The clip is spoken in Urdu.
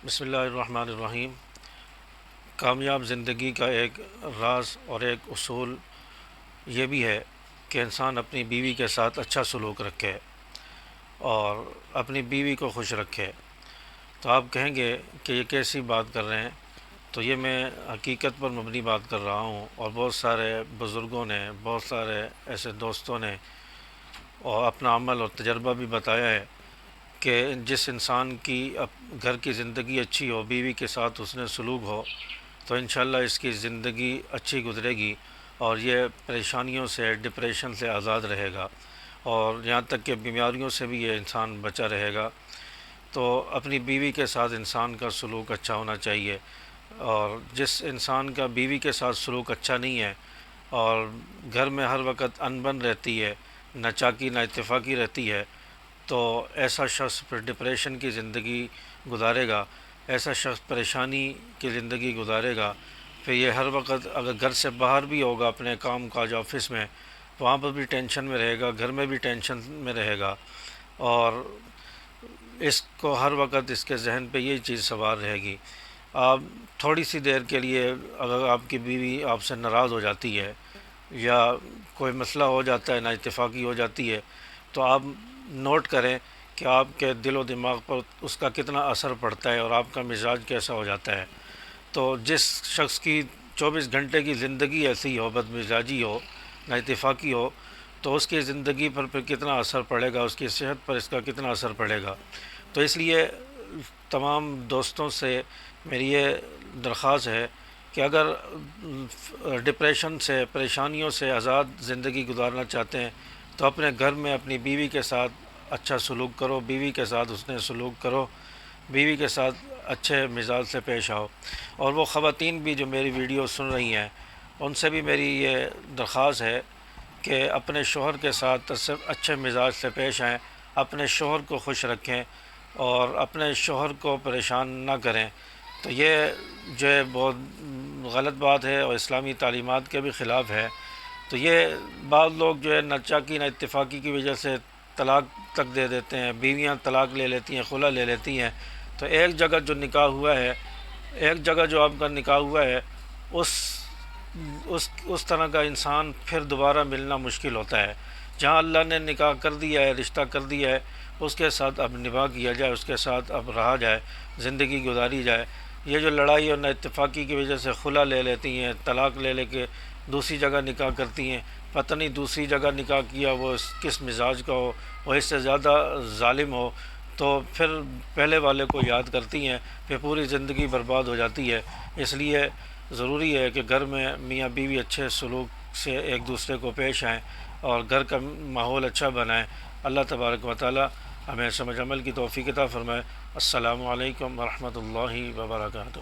بسم اللہ الرحمن الرحیم۔ کامیاب زندگی کا ایک راز اور ایک اصول یہ بھی ہے کہ انسان اپنی بیوی کے ساتھ اچھا سلوک رکھے اور اپنی بیوی کو خوش رکھے۔ تو آپ کہیں گے کہ یہ کیسی بات کر رہے ہیں؟ تو یہ میں حقیقت پر مبنی بات کر رہا ہوں، اور بہت سارے بزرگوں نے، بہت سارے ایسے دوستوں نے اور اپنا عمل اور تجربہ بھی بتایا ہے کہ جس انسان کی گھر کی زندگی اچھی ہو، بیوی کے ساتھ حسن سلوک ہو، تو انشاءاللہ اس کی زندگی اچھی گزرے گی اور یہ پریشانیوں سے، ڈپریشن سے آزاد رہے گا، اور یہاں تک کہ بیماریوں سے بھی یہ انسان بچا رہے گا۔ تو اپنی بیوی کے ساتھ انسان کا سلوک اچھا ہونا چاہیے، اور جس انسان کا بیوی کے ساتھ سلوک اچھا نہیں ہے اور گھر میں ہر وقت انبن رہتی ہے، نہ چاکی نہ اتفاقی رہتی ہے، تو ایسا شخص پھر ڈپریشن کی زندگی گزارے گا، ایسا شخص پریشانی کی زندگی گزارے گا۔ پھر یہ ہر وقت اگر گھر سے باہر بھی ہوگا اپنے کام کاج آفس میں، وہاں پر بھی ٹینشن میں رہے گا، گھر میں بھی ٹینشن میں رہے گا، اور اس کو ہر وقت اس کے ذہن پہ یہ چیز سوار رہے گی۔ آپ تھوڑی سی دیر کے لیے اگر آپ کی بیوی آپ سے ناراض ہو جاتی ہے یا کوئی مسئلہ ہو جاتا ہے، نا اتفاقی ہو جاتی ہے، تو آپ نوٹ کریں کہ آپ کے دل و دماغ پر اس کا کتنا اثر پڑتا ہے اور آپ کا مزاج کیسا ہو جاتا ہے۔ تو جس شخص کی 24 گھنٹے کی زندگی ایسی ہو، بد مزاجی ہو، نا اتفاقی ہو، تو اس کی زندگی پر پھر کتنا اثر پڑے گا، اس کی صحت پر اس کا کتنا اثر پڑے گا۔ تو اس لیے تمام دوستوں سے میری یہ درخواست ہے کہ اگر ڈپریشن سے، پریشانیوں سے آزاد زندگی گزارنا چاہتے ہیں تو اپنے گھر میں اپنی بیوی کے ساتھ اچھا سلوک کرو، بیوی کے ساتھ حسن سلوک کرو، بیوی کے ساتھ اچھے مزاج سے پیش آؤ۔ اور وہ خواتین بھی جو میری ویڈیو سن رہی ہیں، ان سے بھی میری یہ درخواست ہے کہ اپنے شوہر کے ساتھ اچھے مزاج سے پیش آئیں، اپنے شوہر کو خوش رکھیں اور اپنے شوہر کو پریشان نہ کریں۔ تو یہ جو ہے بہت غلط بات ہے اور اسلامی تعلیمات کے بھی خلاف ہے۔ تو یہ بعض لوگ جو ہے نہ چاکی نہ اتفاقی کی وجہ سے طلاق تک دے دیتے ہیں، بیویاں طلاق لے لیتی ہیں، خلا لے لیتی ہیں۔ تو ایک جگہ جو نکاح ہوا ہے، ایک جگہ جو آپ کا نکاح ہوا ہے، اس طرح کا انسان پھر دوبارہ ملنا مشکل ہوتا ہے۔ جہاں اللہ نے نکاح کر دیا ہے، رشتہ کر دیا ہے، اس کے ساتھ اب نباہ کیا جائے، اس کے ساتھ اب رہا جائے، زندگی گزاری جائے۔ یہ جو لڑائی اور نہ اتفاقی کی وجہ سے خلا لے لیتی ہیں، طلاق لے لے کے دوسری جگہ نکاح کرتی ہیں، پتہ نہیں دوسری جگہ نکاح کیا وہ کس مزاج کا ہو، وہ اس سے زیادہ ظالم ہو، تو پھر پہلے والے کو یاد کرتی ہیں، پھر پوری زندگی برباد ہو جاتی ہے۔ اس لیے ضروری ہے کہ گھر میں میاں بیوی اچھے سلوک سے ایک دوسرے کو پیش آئیں اور گھر کا ماحول اچھا بنائیں۔ اللہ تبارک و تعالی ہمیں سمجھ عمل کی توفیق عطا فرمائے۔ السلام علیکم ورحمۃ اللہ وبرکاتہ۔